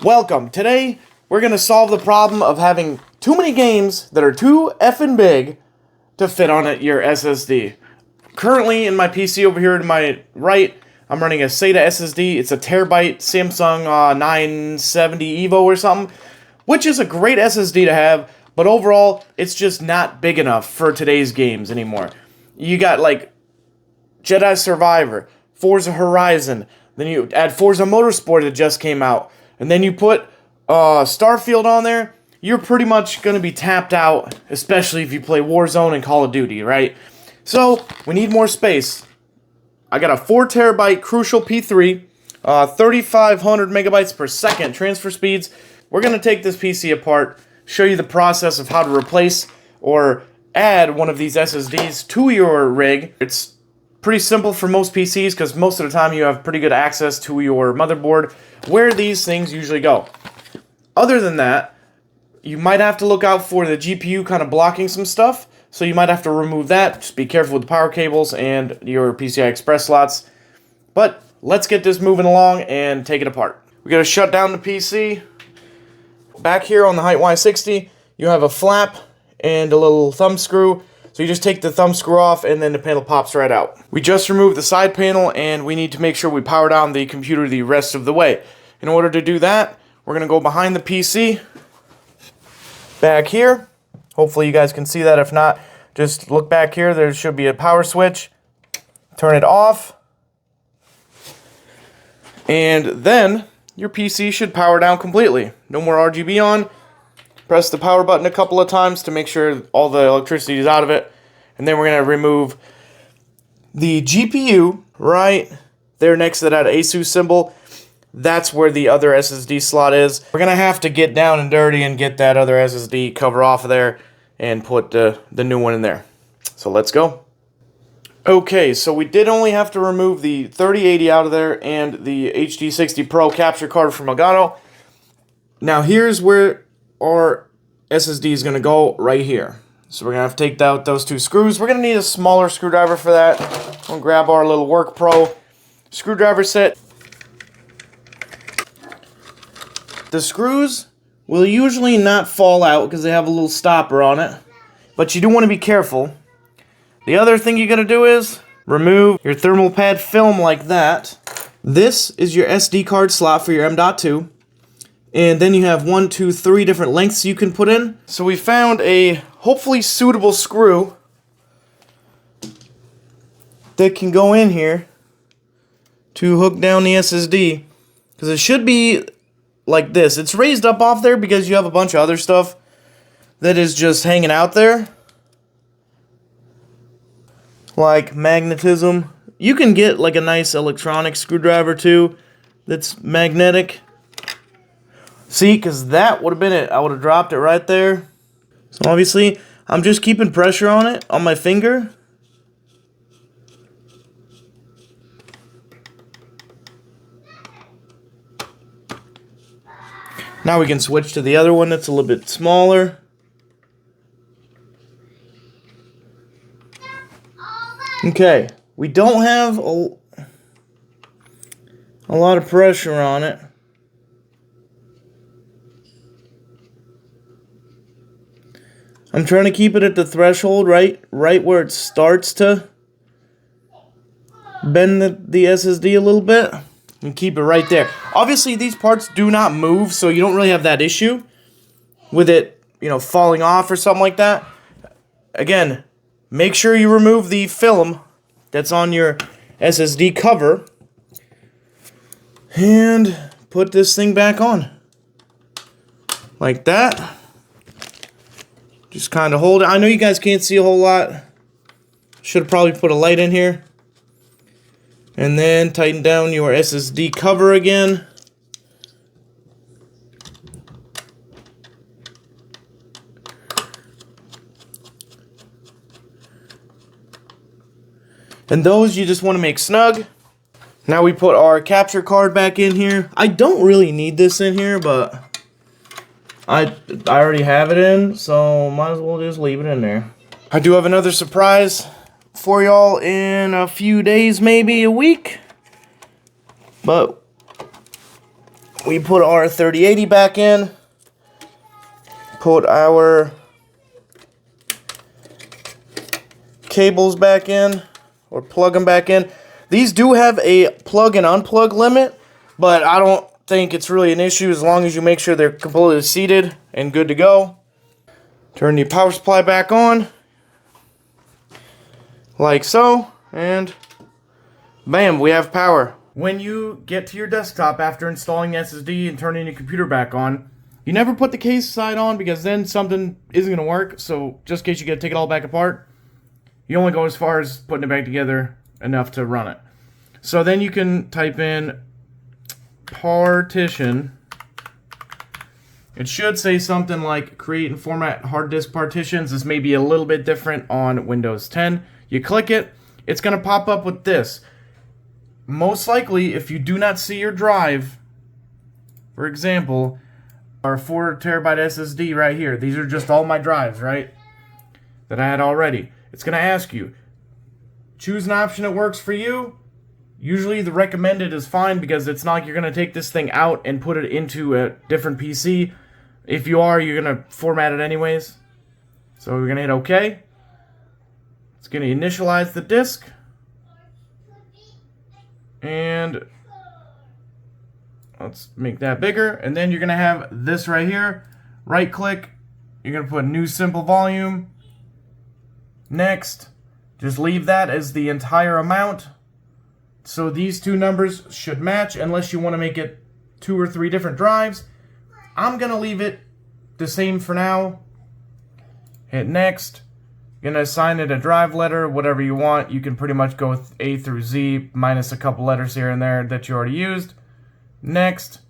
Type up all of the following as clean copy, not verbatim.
Welcome. Today, we're going to solve the problem of having too many games that are too effing big to fit on your SSD. Currently, in my PC over here to my right, I'm running a SATA SSD. It's a terabyte Samsung 970 Evo or something, which is a great SSD to have, but overall, it's just not big enough for today's games anymore. You got like Jedi Survivor, Forza Horizon, then you add Forza Motorsport that just came out, and then you put Starfield on there. You're pretty much going to be tapped out, especially if you play Warzone and Call of Duty, right? So, we need more space. I got a 4 terabyte Crucial P3, 3,500 megabytes per second transfer speeds. We're going to take this PC apart, show you the process of how to replace or add one of these SSDs to your rig. It's pretty simple for most PCs because most of the time you have pretty good access to your motherboard where these things usually go. Other than that, you might have to look out for the GPU kind of blocking some stuff, so you might have to remove that. Just be careful with the power cables and your PCI Express slots. But let's get this moving along and take it apart. We gotta shut down the PC. Back here on the height Y60, you have a flap and a little thumb screw. So you just take the thumb screw off and then the panel pops right out. We just removed the side panel and we need to make sure we power down the computer the rest of the way. In order to do that, we're going to go behind the PC, back here. Hopefully you guys can see that. If not, just look back here. There should be a power switch. Turn it off. And then your PC should power down completely. No more RGB on. Press the power button a couple of times to make sure all the electricity is out of it. And then we're going to remove the GPU right there next to that ASUS symbol. That's where the other SSD slot is. We're going to have to get down and dirty and get that other SSD cover off of there and put the new one in there. So let's go. Okay, so we did only have to remove the 3080 out of there and the HD60 Pro capture card from Elgato. Now here's where our SSD is going to go, right here. So we're going to have to take out those two screws. We're going to need a smaller screwdriver for that. We'll grab our little Work Pro screwdriver set. The screws will usually not fall out because they have a little stopper on it, but you do want to be careful. The other thing you're going to do is remove your thermal pad film like that. This is your SD card slot for your M.2. And then you have 1, 2, 3 different lengths you can put in. So we found a hopefully suitable screw that can go in here to hook down the SSD. Because it should be like this. It's raised up off there because you have a bunch of other stuff that is just hanging out there. Like magnetism. You can get like a nice electronic screwdriver too that's magnetic. See, because that would have been it. I would have dropped it right there. So obviously, I'm just keeping pressure on it, on my finger. Now we can switch to the other one that's a little bit smaller. Okay, we don't have a lot of pressure on it. I'm trying to keep it at the threshold, right where it starts to bend the SSD a little bit, and keep it right there. Obviously, these parts do not move, so you don't really have that issue with it, falling off or something like that. Again, make sure you remove the film that's on your SSD cover and put this thing back on like that. Just kind of hold it. I know you guys can't see a whole lot. Should have probably put a light in here. And then tighten down your SSD cover again. And those you just want to make snug. Now we put our capture card back in here. I don't really need this in here, but I already have it in, so might as well just leave it in there. I do have another surprise for y'all in a few days, maybe a week. But we put our 3080 back in. Put our cables back in, or plug them back in. These do have a plug and unplug limit, but I don't think it's really an issue as long as you make sure they're completely seated and good to go. Turn the power supply back on, like so, and bam, we have power. When you get to your desktop after installing the SSD and turning your computer back on, you never put the case side on because then something isn't going to work, so just in case you get to take it all back apart, you only go as far as putting it back together enough to run it. So then you can type in Partition. It should say something like create and format hard disk partitions. This may be a little bit different on Windows 10. You click it, it's going to pop up with this. Most likely, if you do not see your drive, for example, our 4 terabyte SSD right here, these are just all my drives, right, that I had already. It's going to ask you, choose an option that works for you. Usually the recommended is fine because it's not like you're going to take this thing out and put it into a different PC. If you are, you're going to format it anyways. So we're going to hit OK. It's going to initialize the disk. And let's make that bigger. And then you're going to have this right here. Right click. You're going to put new simple volume. Next. Just leave that as the entire amount. So these two numbers should match unless you want to make it 2 or 3 different drives. I'm going to leave it the same for now. Hit next. You're going to assign it a drive letter, whatever you want. You can pretty much go with A through Z minus a couple letters here and there that you already used. Next.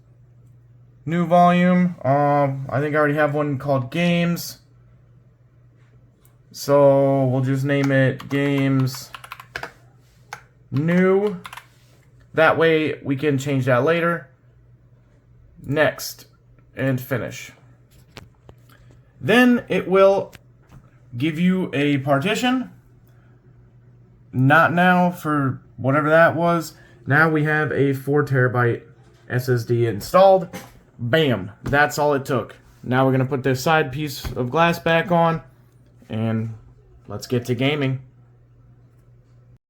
New volume. I think I already have one called Games. So we'll just name it Games New. That way we can change that later. Next. And finish. Then it will give you a partition. Not now for whatever that was. Now we have a 4 terabyte SSD installed. Bam. That's all it took. Now we're going to put this side piece of glass back on. And let's get to gaming.